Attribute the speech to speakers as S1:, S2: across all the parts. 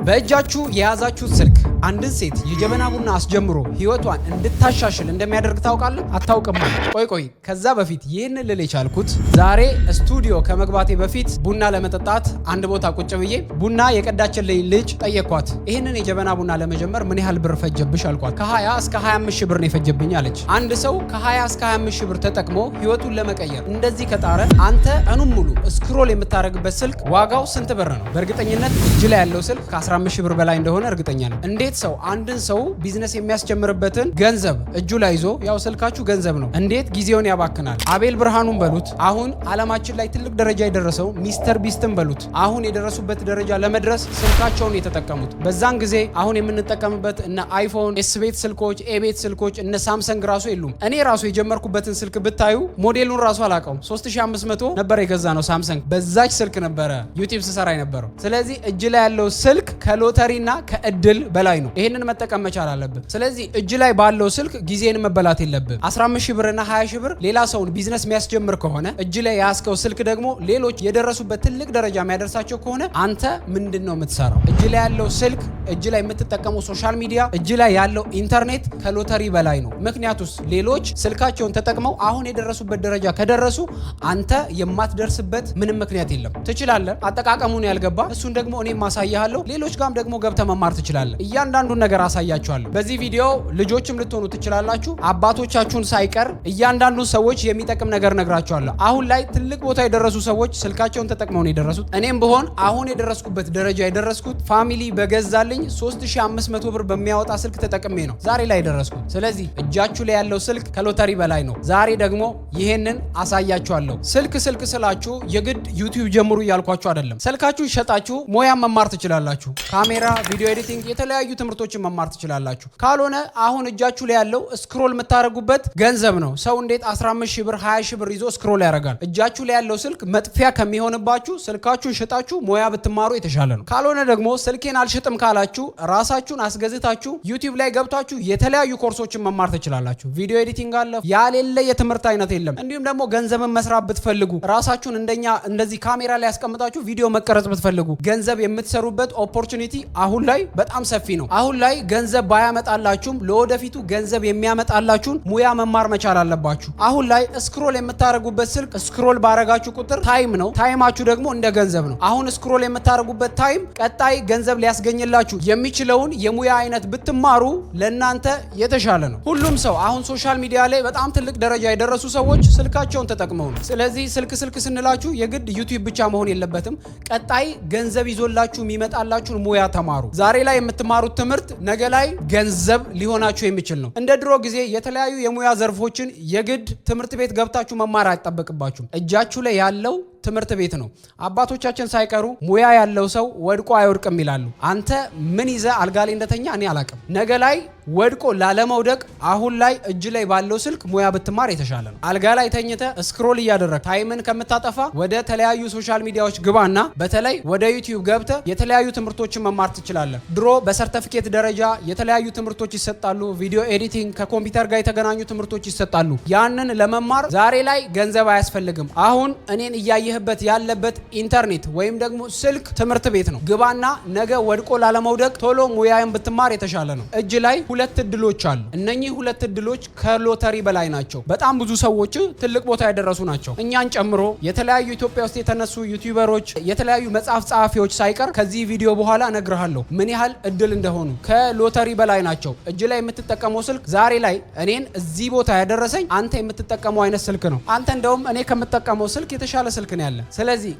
S1: በእጃችሁ የያዛችሁት ስልክ አንድን ሴት የጀበና ቡና አስጀምሮ ህይወቷን እንድታሻሽል እንደሚያደርግ ታውቃለህ? አታውቅም? ቆይ ከዛ በፊት ይህን ልል የቻልኩት ዛሬ ስቱዲዮ ከመግባቴ በፊት ቡና ለመጠጣት አንድ ቦታ ቁጭ ብዬ ቡና የቀዳችልኝ ልጅ ጠየኳት። ይህንን የጀበና ቡና ለመጀመር ምን ያህል ብር ፈጀብሽ አልኳት። ከ20 እስከ 25 ሺህ ብር ነው የፈጀብኝ አለች። አንድ ሰው ከ20 እስከ 25 ሺህ ብር ተጠቅሞ ህይወቱን ለመቀየር እንደዚህ ከጣረ አንተ ቀኑን ሙሉ ስክሮል የምታደርግበት ስልክ ዋጋው ስንት ብር ነው? በእርግጠኝነት እጅ ላይ ያለው ስልክ ከ15 ሺህ ብር በላይ እንደሆነ እርግጠኛ ነኝ። እንዴት ሰው አንድን ሰው ቢዝነስ የሚያስጀምርበትን ገንዘብ እጁ ላይ ይዞ ያው ስልካችሁ ገንዘብ ነው እንዴት ጊዜውን ያባክናል? አቤል ብርሃኑን በሉት አሁን ዓለማችን ላይ ትልቅ ደረጃ የደረሰው ሚስተር ቢስትን በሉት አሁን የደረሱበት ደረጃ ለመድረስ ስልካቸውን የተጠቀሙት። በዛን ጊዜ አሁን የምንጠቀምበት እነ አይፎን ኤስ ቤት ስልኮች፣ ኤ ቤት ስልኮች እነ ሳምሰንግ ራሱ የሉም። እኔ ራሱ የጀመርኩበትን ስልክ ብታዩ ሞዴሉን ራሱ አላውቀውም። 3500 ነበር የገዛ ነው ሳምሰንግ። በዛች ስልክ ነበረ ዩቲዩብ ስሰራ የነበረው። ስለዚህ እጅ ላይ ያለው ስልክ ከሎተሪና ከእድል በላይ ነው። ይሄንን መጠቀም መቻል አለብን። ስለዚህ እጅ ላይ ባለው ስልክ ጊዜን መበላት የለብን። 15 ሺህ ብርና 20 ሺህ ብር ሌላ ሰውን ቢዝነስ የሚያስጀምር ከሆነ እጅ ላይ ያስከው ስልክ ደግሞ ሌሎች የደረሱበት ትልቅ ደረጃ የሚያደርሳቸው ከሆነ አንተ ምንድነው የምትሰራው? እጅ ላይ ያለው ስልክ፣ እጅ ላይ የምትጠቀመው ሶሻል ሚዲያ፣ እጅ ላይ ያለው ኢንተርኔት ከሎተሪ በላይ ነው። ምክንያቱስ ሌሎች ስልካቸውን ተጠቅመው አሁን የደረሱበት ደረጃ ከደረሱ አንተ የማትደርስበት ምንም ምክንያት የለም። ትችላለህ። አጠቃቀሙን ያልገባ እሱን ደግሞ እኔም ማሳያለሁ። ሌሎች ጋም ደግሞ ገብተህ መማር ትችላለህ። እያንዳንዱን ነገር አሳያችኋለሁ። በዚህ ቪዲዮ ልጆችም ልትሆኑ ትችላላችሁ፣ አባቶቻችሁን ሳይቀር እያንዳንዱን ሰዎች የሚጠቅም ነገር ነግራችኋለሁ። አሁን ላይ ትልቅ ቦታ የደረሱ ሰዎች ስልካቸውን ተጠቅመው ነው የደረሱት። እኔም ብሆን አሁን የደረስኩበት ደረጃ የደረስኩት ፋሚሊ በገዛልኝ 3500 ብር በሚያወጣ ስልክ ተጠቅሜ ነው ዛሬ ላይ የደረስኩት። ስለዚህ እጃችሁ ላይ ያለው ስልክ ከሎተሪ በላይ ነው። ዛሬ ደግሞ ይሄንን አሳያችኋለሁ። ስልክ ስላችሁ የግድ ዩቲዩብ ጀምሩ እያልኳችሁ አይደለም። ስልካችሁ ይሸጣችሁ ሞያን መማር ትችላላችሁ። ካሜራ፣ ቪዲዮ ኤዲቲንግ፣ የተለያዩ ትምህርቶችን መማር ትችላላችሁ። ካልሆነ አሁን እጃችሁ ላይ ያለው ስክሮል የምታደርጉበት ገንዘብ ነው። ሰው እንዴት 15 ሺህ ብር 20 ሺህ ብር ይዞ ስክሮል ያደርጋል? እጃችሁ ላይ ያለው ስልክ መጥፊያ ከሚሆንባችሁ ስልካችሁን ሽጣችሁ ሞያ ብትማሩ የተሻለ ነው። ካልሆነ ደግሞ ስልኬን አልሽጥም ካላችሁ ራሳችሁን አስገዝታችሁ ዩቲዩብ ላይ ገብታችሁ የተለያዩ ኮርሶችን መማር ትችላላችሁ። ቪዲዮ ኤዲቲንግ አለ፣ ያሌለ የትምህርት አይነት የለም። እንዲሁም ደግሞ ገንዘብን መስራት ብትፈልጉ ራሳችሁን እንደኛ እንደዚህ ካሜራ ላይ ያስቀምጣችሁ ቪዲዮ መቀረጽ ብትፈልጉ ገንዘብ የምትሰሩበት ኦፖርቹኒቲ አሁን ላይ በጣም ሰፊ ነው። አሁን ላይ ገንዘብ ባያመጣላችሁም ለወደፊቱ ገንዘብ የሚያመጣላችሁን ሙያ መማር መቻል አለባችሁ። አሁን ላይ ስክሮል የምታደርጉበት ስልክ ስክሮል ባረጋችሁ ቁጥር ታይም ነው። ታይማችሁ ደግሞ እንደ ገንዘብ ነው። አሁን ስክሮል የምታደርጉበት ታይም ቀጣይ ገንዘብ ሊያስገኝላችሁ የሚችለውን የሙያ አይነት ብትማሩ ለእናንተ የተሻለ ነው። ሁሉም ሰው አሁን ሶሻል ሚዲያ ላይ በጣም ትልቅ ደረጃ የደረሱ ሰዎች ስልካቸውን ተጠቅመው ነው። ስለዚህ ስልክ ስንላችሁ የግድ ዩቲዩብ ብቻ መሆን የለበትም። ቀጣይ ገንዘብ ይዞላችሁ የሚመጣላችሁን ሙያ ተማሩ። ዛሬ ላይ የምትማሩት ትምህርት ነገ ላይ ገንዘብ ሊሆናችሁ የሚችል ነው። እንደ ድሮ ጊዜ የተለያዩ የሙያ ዘርፎችን የግድ ትምህርት ቤት ገብታችሁ መማር አይጠበቅባችሁም። እጃችሁ ላይ ያለው ትምህርት ቤት ነው። አባቶቻችን ሳይቀሩ ሙያ ያለው ሰው ወድቆ አይወድቅም ይላሉ። አንተ ምን ይዘህ አልጋ ላይ እንደተኛ እኔ አላቅም። ነገ ላይ ወድቆ ላለመውደቅ አሁን ላይ እጅ ላይ ባለው ስልክ ሙያ ብትማር የተሻለ ነው። አልጋ ላይ ተኝተህ ስክሮል እያደረግ ታይምን ከምታጠፋ ወደ ተለያዩ ሶሻል ሚዲያዎች ግባና በተለይ ወደ ዩቲዩብ ገብተህ የተለያዩ ትምህርቶችን መማር ትችላለህ። ድሮ በሰርተፊኬት ደረጃ የተለያዩ ትምህርቶች ይሰጣሉ። ቪዲዮ ኤዲቲንግ፣ ከኮምፒውተር ጋር የተገናኙ ትምህርቶች ይሰጣሉ። ያንን ለመማር ዛሬ ላይ ገንዘብ አያስፈልግም። አሁን እኔን እያየህበት ያለበት ኢንተርኔት ወይም ደግሞ ስልክ ትምህርት ቤት ነው። ግባና ነገ ወድቆ ላለመውደቅ ቶሎ ሙያን ብትማር የተሻለ ነው። እጅ ላይ ሁለት እድሎች አሉ። እነኚህ ሁለት እድሎች ከሎተሪ በላይ ናቸው። በጣም ብዙ ሰዎች ትልቅ ቦታ ያደረሱ ናቸው። እኛን ጨምሮ የተለያዩ ኢትዮጵያ ውስጥ የተነሱ ዩቲዩበሮች፣ የተለያዩ መጽሐፍ ጸሐፊዎች ሳይቀር ከዚህ ቪዲዮ በኋላ እነግርሃለሁ ምን ያህል እድል እንደሆኑ። ከሎተሪ በላይ ናቸው። እጅ ላይ የምትጠቀመው ስልክ ዛሬ ላይ እኔን እዚህ ቦታ ያደረሰኝ አንተ የምትጠቀመው አይነት ስልክ ነው። አንተ እንደውም እኔ ከምጠቀመው ስልክ የተሻለ ስልክ ነው ያለ። ስለዚህ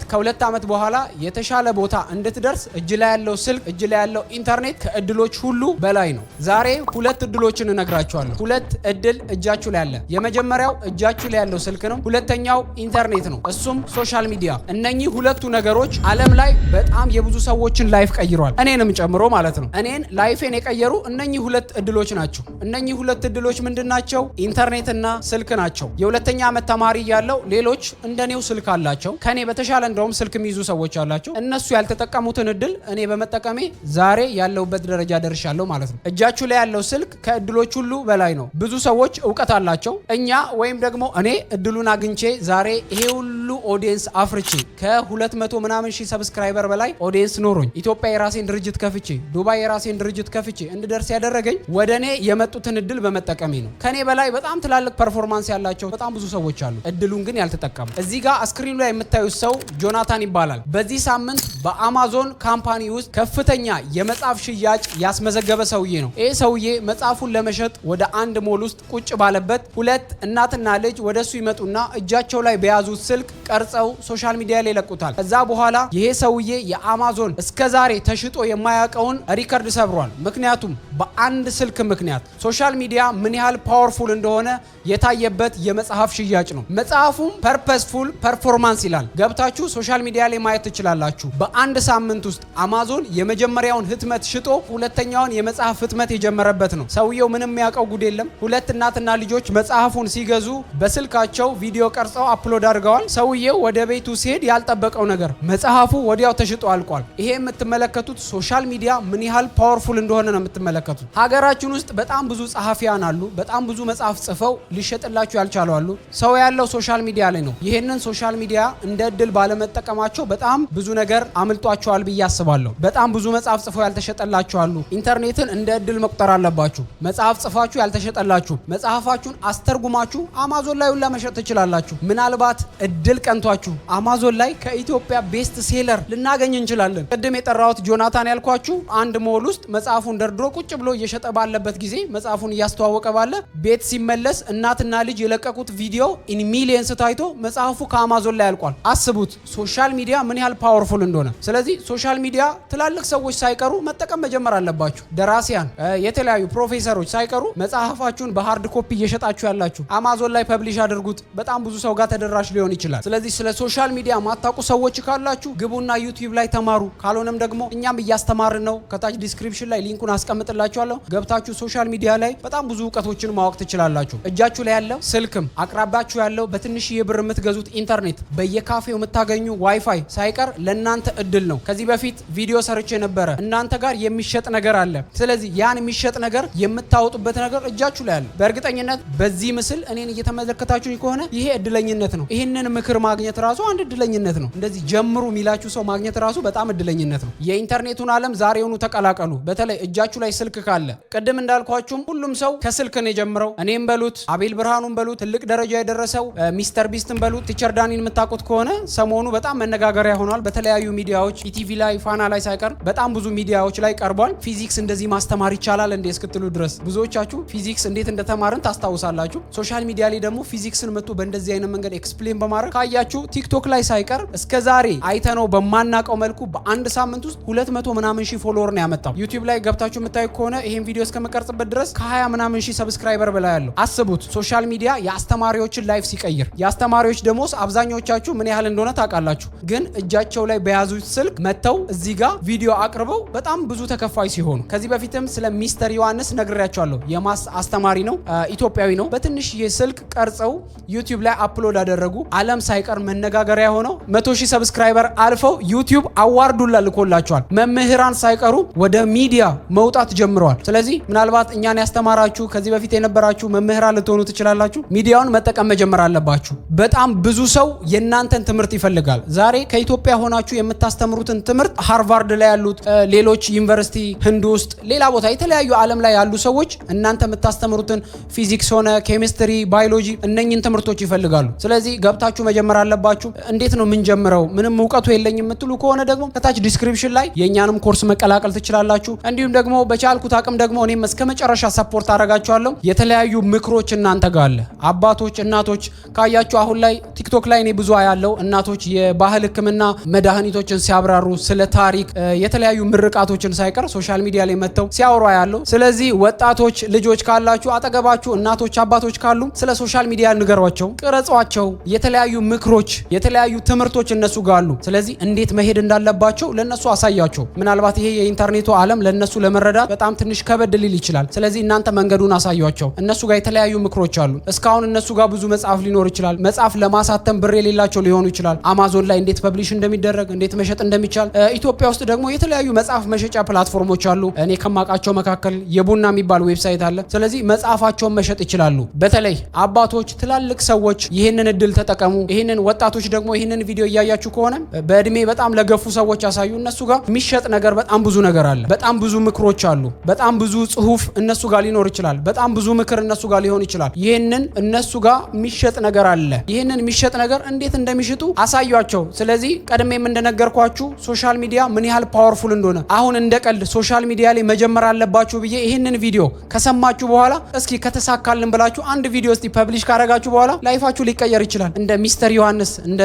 S1: ከሁለት ዓመት በኋላ የተሻለ ቦታ እንድትደርስ እጅ ላይ ያለው ስልክ፣ እጅ ላይ ያለው ኢንተርኔት ከእድሎች ሁሉ በላይ ነው። ዛሬ ሁለት እድሎችን እነግራችኋለሁ። ሁለት እድል እጃችሁ ላይ አለ። የመጀመሪያው እጃችሁ ላይ ያለው ስልክ ነው። ሁለተኛው ኢንተርኔት ነው፣ እሱም ሶሻል ሚዲያ። እነኚህ ሁለቱ ነገሮች ዓለም ላይ በጣም የብዙ ሰዎችን ላይፍ ቀይሯል፣ እኔንም ጨምሮ ማለት ነው። እኔን ላይፌን የቀየሩ እነኚህ ሁለት እድሎች ናቸው። እነኚህ ሁለት እድሎች ምንድናቸው? ኢንተርኔትና ስልክ ናቸው። የሁለተኛ ዓመት ተማሪ ያለው ሌሎች እንደኔው ስልክ ስልክ አላቸው። ከኔ በተሻለ እንደውም ስልክ የሚይዙ ሰዎች አላቸው። እነሱ ያልተጠቀሙትን እድል እኔ በመጠቀሜ ዛሬ ያለውበት ደረጃ ደርሻለሁ ማለት ነው። እጃችሁ ላይ ያለው ስልክ ከእድሎች ሁሉ በላይ ነው። ብዙ ሰዎች እውቀት አላቸው። እኛ ወይም ደግሞ እኔ እድሉን አግኝቼ ዛሬ ይሄ ሁሉ ኦዲየንስ አፍርቼ ከ200 ምናምን ሺህ ሰብስክራይበር በላይ ኦዲየንስ ኖሮኝ ኢትዮጵያ የራሴን ድርጅት ከፍቼ ዱባይ የራሴን ድርጅት ከፍቼ እንድደርስ ያደረገኝ ወደ እኔ የመጡትን እድል በመጠቀሜ ነው። ከኔ በላይ በጣም ትላልቅ ፐርፎርማንስ ያላቸው በጣም ብዙ ሰዎች አሉ። እድሉን ግን ያልተጠቀሙ። እዚህ ጋር ስክሪኑ ላይ የምታዩት ሰው ጆናታን ይባላል። በዚህ ሳምንት በአማዞን ካምፓኒ ውስጥ ከፍተኛ የመጽሐፍ ሽያጭ ያስመዘገበ ሰውዬ ነው። ይህ ሰውዬ መጽሐፉን ለመሸጥ ወደ አንድ ሞል ውስጥ ቁጭ ባለበት ሁለት እናትና ልጅ ወደሱ ይመጡና እጃቸው ላይ በያዙት ስልክ ቀርጸው ሶሻል ሚዲያ ላይ ይለቁታል። ከዛ በኋላ ይሄ ሰውዬ የአማዞን እስከዛሬ ተሽጦ የማያውቀውን ሪከርድ ሰብሯል። ምክንያቱም በአንድ ስልክ ምክንያት ሶሻል ሚዲያ ምን ያህል ፓወርፉል እንደሆነ የታየበት የመጽሐፍ ሽያጭ ነው። መጽሐፉም ፐርፐስፉል ፐርፎርማንስ ይላል። ገብታችሁ ሶሻል ሚዲያ ላይ ማየት ትችላላችሁ። በአንድ ሳምንት ውስጥ አማዞን የመጀመሪያውን ህትመት ሽጦ ሁለተኛውን የመጽሐፍ ህትመት የጀመረበት ነው። ሰውየው ምንም የሚያውቀው ጉድ የለም። ሁለት እናትና ልጆች መጽሐፉን ሲገዙ በስልካቸው ቪዲዮ ቀርጸው አፕሎድ አድርገዋል። ሰውየው ወደ ቤቱ ሲሄድ ያልጠበቀው ነገር መጽሐፉ ወዲያው ተሽጦ አልቋል። ይሄ የምትመለከቱት ሶሻል ሚዲያ ምን ያህል ፓወርፉል እንደሆነ ነው የምትመለከቱት። ሀገራችን ውስጥ በጣም ብዙ ጸሐፊያን አሉ። በጣም ብዙ መጽሐፍ ጽፈው ሊሸጥላችሁ ያልቻሉ አሉ። ሰው ያለው ሶሻል ሚዲያ ላይ ነው። ይሄንን ሶሻል ሚዲያ እንደ እድል ባለመጠቀማቸው በጣም ብዙ ነገር አምልጧቸዋል ብዬ አስባለሁ። በጣም ብዙ መጽሐፍ ጽፈው ያልተሸጠላችሁ አሉ። ኢንተርኔትን እንደ እድል መቁጠር አለባችሁ። መጽሐፍ ጽፋችሁ ያልተሸጠላችሁ መጽሐፋችሁን አስተርጉማችሁ አማዞን ላይ ሁላ መሸጥ ትችላላችሁ። ምናልባት እድል ቀንቷችሁ አማዞን ላይ ከኢትዮጵያ ቤስት ሴለር ልናገኝ እንችላለን። ቅድም የጠራሁት ጆናታን ያልኳችሁ አንድ ሞል ውስጥ መጽሐፉን ደርድሮ ቁጭ ብሎ እየሸጠ ባለበት ጊዜ መጽሐፉን እያስተዋወቀ ባለ ቤት ሲመለስ እናትና ልጅ የለቀቁት ቪዲዮ ኢን ሚሊየንስ ታይቶ መጽሐፉ ከአማዞን ላይ ያልቋል። አስቡት ሶሻል ሚዲያ ምን ያህል ፓወርፉል እንደሆነ። ስለዚህ ሶሻል ሚዲያ ትላልቅ ሰዎች ሳይቀሩ መጠቀም መጀመር አለባችሁ። ደራሲያን፣ የተለያዩ ፕሮፌሰሮች ሳይቀሩ መጽሐፋችሁን በሃርድ ኮፒ እየሸጣችሁ ያላችሁ አማዞን ላይ ፐብሊሽ አድርጉት። በጣም ብዙ ሰው ጋር ተደራሽ ሊሆን ይችላል። ስለዚህ ስለ ሶሻል ሚዲያ ማታውቁ ሰዎች ካላችሁ ግቡና ዩቲዩብ ላይ ተማሩ። ካልሆነም ደግሞ እኛም እያስተማርን ነው። ከታች ዲስክሪፕሽን ላይ ሊንኩን አስቀምጥላችኋለሁ። ገብታችሁ ሶሻል ሚዲያ ላይ በጣም ብዙ እውቀቶችን ማወቅ ትችላላችሁ። እጃችሁ ላይ ያለው ስልክም አቅራቢያችሁ ያለው በትንሽዬ ብር የምትገዙት ኢንተርኔት በየካፌው የምታገኙ ዋይፋይ ሳይቀር ለእናንተ እድል ነው። ከዚህ በፊት ቪዲዮ ሰርቼ ነበረ። እናንተ ጋር የሚሸጥ ነገር አለ። ስለዚህ ያን የሚሸጥ ነገር የምታወጡበት ነገር እጃችሁ ላይ አለ። በእርግጠኝነት በዚህ ምስል እኔን እየተመለከታችሁኝ ከሆነ ይሄ እድለኝነት ነው። ይህንን ምክር ማግኘት ራሱ አንድ እድለኝነት ነው። እንደዚህ ጀምሩ የሚላችሁ ሰው ማግኘት ራሱ በጣም እድለኝነት ነው። የኢንተርኔቱን ዓለም ዛሬውኑ ተቀላቀሉ። በተለይ እጃችሁ ላይ ስልክ ካለ ቅድም እንዳልኳችሁም ሁሉም ሰው ከስልክ ነው የጀምረው። እኔም በሉት አቤል ብርሃኑን በሉት ትልቅ ደረጃ የደረሰው ሚስተር ቢስትን በሉት ቲቸር ዳኒን የምታውቁት ከሆነ ሰሞኑ በጣም መነጋገሪያ ሆኗል። በተለያዩ ሚዲያዎች ኢቲቪ ላይ ፋና ላይ ሳይቀር በጣም ብዙ ሚዲያዎች ላይ ቀርቧል። ፊዚክስ እንደዚህ ማስተማር ይቻላል እንዴ እስክትሉ ድረስ ብዙዎቻችሁ ፊዚክስ እንዴት እንደተማርን ታስታውሳላችሁ። ሶሻል ሚዲያ ላይ ደግሞ ፊዚክስን መጥቶ በእንደዚህ አይነት መንገድ ኤክስፕሌን በማድረግ ካያችሁ ቲክቶክ ላይ ሳይቀር እስከዛሬ አይተነው በማናቀው መልኩ በአንድ ሳምንት ውስጥ 200 ምናምን ሺህ ፎሎወር ነው ያመጣው። ዩቲዩብ ላይ ገብታችሁ የምታዩ ከሆነ ይሄን ቪዲዮ እስከመቀርጽበት ድረስ ከ20 ምናምን ሺህ ሰብስክራይበር በላይ ያለው አስቡት። ሶሻል ሚዲያ የአስተማሪዎችን ላይፍ ሲቀይር የአስተማሪዎች ደሞዝ አብዛኞቻችሁ ምን ያህል እንደሆነ ታውቃላችሁ። ግን እጃቸው ላይ በያዙት ስልክ መተው እዚህ ጋር ቪዲዮ አቅርበው በጣም ብዙ ተከፋይ ሲሆኑ ከዚህ በፊትም ስለ ሚስተር ዮሐንስ ነግሬያቸዋለሁ። የማስ አስተማሪ ነው፣ ኢትዮጵያዊ ነው። በትንሽዬ ስልክ ቀርጸው ዩቲዩብ ላይ አፕሎድ አደረጉ። ዓለም ሳይቀር መነጋገሪያ ሆነው 100 ሺህ ሰብስክራይበር አልፈው ዩቲዩብ አዋርዱላ ልኮላቸዋል። መምህራን ሳይቀሩ ወደ ሚዲያ መውጣት ጀምረዋል። ስለዚህ ምናልባት እኛን ያስተማራችሁ ከዚህ በፊት የነበራችሁ መምህራን ልትሆኑ ትችላላችሁ። ሚዲያውን መጠቀም መጀመር አለባችሁ። በጣም ብዙ ሰው የእናንተን ትምህርት ይፈልጋል። ዛሬ ከኢትዮጵያ ሆናችሁ የምታስተምሩትን ትምህርት ሃርቫርድ ላይ ያሉት ሌሎች ዩኒቨርሲቲ፣ ህንድ ውስጥ፣ ሌላ ቦታ የተለያዩ ዓለም ላይ ያሉ ሰዎች እናንተ የምታስተምሩትን ፊዚክስ ሆነ ኬሚስትሪ፣ ባዮሎጂ እነኝን ትምህርቶች ይፈልጋሉ። ስለዚህ ገብታችሁ መጀመር አለባችሁ። እንዴት ነው የምንጀምረው? ምንም እውቀቱ የለኝም የምትሉ ከሆነ ደግሞ ከታች ዲስክሪፕሽን ላይ የእኛንም ኮርስ መቀላቀል ትችላላችሁ። እንዲሁም ደግሞ በቻልኩት አቅም ደግሞ እኔም እስከ መጨረሻ ሰፖርት አደርጋችኋለሁ። የተለያዩ ምክሮች እናንተ ጋር አለ። አባቶች፣ እናቶች ካያችሁ አሁን ላይ ቲክቶክ ላይ እኔ ብዙ ያለው እናቶች የባህል ሕክምና መድኃኒቶችን ሲያብራሩ ስለ ታሪክ የተለያዩ ምርቃቶችን ሳይቀር ሶሻል ሚዲያ ላይ መጥተው ሲያወሩ ያለው። ስለዚህ ወጣቶች ልጆች ካላችሁ አጠገባችሁ እናቶች አባቶች ካሉ ስለ ሶሻል ሚዲያ ንገሯቸው፣ ቅረጿቸው። የተለያዩ ምክሮች የተለያዩ ትምህርቶች እነሱ ጋር አሉ። ስለዚህ እንዴት መሄድ እንዳለባቸው ለነሱ አሳያቸው። ምናልባት ይሄ የኢንተርኔቱ ዓለም ለነሱ ለመረዳት በጣም ትንሽ ከበድ ሊል ይችላል። ስለዚህ እናንተ መንገዱን አሳያቸው። እነሱ ጋር የተለያዩ ምክሮች አሉ። እስካሁን እነሱ ጋር ብዙ መጽሐፍ ሊኖር ይችላል። መጽሐፍ ለማሳተም ብር የሌላቸው ሊሆኑ ይችላል። አማዞን ላይ እንዴት ፐብሊሽ እንደሚደረግ እንዴት መሸጥ እንደሚቻል። ኢትዮጵያ ውስጥ ደግሞ የተለያዩ መጽሐፍ መሸጫ ፕላትፎርሞች አሉ። እኔ ከማውቃቸው መካከል የቡና የሚባል ዌብሳይት አለ። ስለዚህ መጽሐፋቸውን መሸጥ ይችላሉ። በተለይ አባቶች፣ ትላልቅ ሰዎች ይህንን እድል ተጠቀሙ። ይህንን ወጣቶች ደግሞ ይህንን ቪዲዮ እያያችሁ ከሆነ በእድሜ በጣም ለገፉ ሰዎች ያሳዩ። እነሱ ጋር የሚሸጥ ነገር በጣም ብዙ ነገር አለ። በጣም ብዙ ምክሮች አሉ። በጣም ብዙ ጽሁፍ እነሱ ጋር ሊኖር ይችላል። በጣም ብዙ ምክር እነሱ ጋር ሊሆን ይችላል። ይህንን እነሱ ጋር የሚሸጥ ነገር አለ። ይህንን የሚሸጥ ነገር እንዴት እንደሚሽጡ አሳያቸው። ስለዚህ ቀድሜም እንደነገርኳችሁ ሶሻል ሚዲያ ምን ያህል ፓወርፉል እንደሆነ አሁን እንደ ቀልድ ሶሻል ሚዲያ ላይ መጀመር አለባችሁ ብዬ ይህንን ቪዲዮ ከሰማችሁ በኋላ እስኪ ከተሳካልን ብላችሁ አንድ ቪዲዮ እስቲ ፐብሊሽ ካረጋችሁ በኋላ ላይፋችሁ ሊቀየር ይችላል። እንደ ሚስተር ዮሐንስ፣ እንደ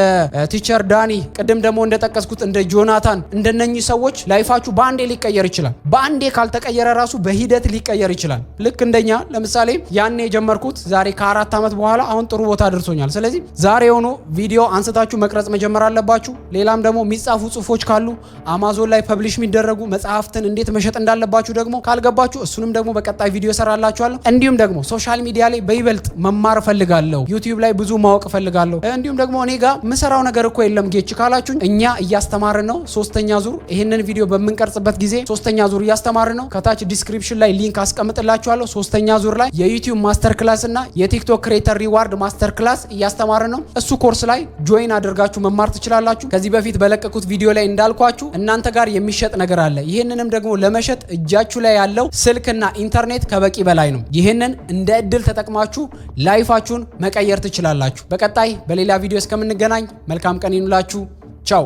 S1: ቲቸር ዳኒ፣ ቅድም ደግሞ እንደጠቀስኩት እንደ ጆናታን፣ እንደነኚህ ሰዎች ላይፋችሁ በአንዴ ሊቀየር ይችላል። በአንዴ ካልተቀየረ ራሱ በሂደት ሊቀየር ይችላል። ልክ እንደኛ ለምሳሌ ያኔ የጀመርኩት ዛሬ ከ4 ዓመት በኋላ አሁን ጥሩ ቦታ ደርሶኛል። ስለዚህ ዛሬ ሆኖ ቪዲዮ አንስታችሁ መቅረጽ መጀመር አለባችሁ። ሌላም ደግሞ የሚጻፉ ጽሁፎች ካሉ አማዞን ላይ ፐብሊሽ የሚደረጉ መጽሐፍትን እንዴት መሸጥ እንዳለባችሁ ደግሞ ካልገባችሁ እሱንም ደግሞ በቀጣይ ቪዲዮ ሰራላችኋለሁ። እንዲሁም ደግሞ ሶሻል ሚዲያ ላይ በይበልጥ መማር ፈልጋለሁ፣ ዩቲዩብ ላይ ብዙ ማወቅ ፈልጋለሁ። እንዲሁም ደግሞ እኔ ጋር ምሰራው ነገር እኮ የለም ጌች ካላችሁኝ እኛ እያስተማርን ነው። 3ኛ ዙር ይህንን ቪዲዮ በምንቀርጽበት ጊዜ 3ኛ ዙር እያስተማርን ነው። ከታች ዲስክሪፕሽን ላይ ሊንክ አስቀምጥላችኋለሁ። 3ኛ ዙር ላይ የዩቲዩብ ማስተር ክላስ እና የቲክቶክ ክሬተር ሪዋርድ ማስተር ክላስ እያስተማርን ነው። እሱ ኮርስ ላይ ጆይን አድርጋችሁ መማር ትችላላችሁ። ከዚህ በፊት በለቀቁት ቪዲዮ ላይ እንዳልኳችሁ እናንተ ጋር የሚሸጥ ነገር አለ። ይህንንም ደግሞ ለመሸጥ እጃችሁ ላይ ያለው ስልክና ኢንተርኔት ከበቂ በላይ ነው። ይህንን እንደ እድል ተጠቅማችሁ ላይፋችሁን መቀየር ትችላላችሁ። በቀጣይ በሌላ ቪዲዮ እስከምንገናኝ መልካም ቀን ይኑላችሁ። ቻው።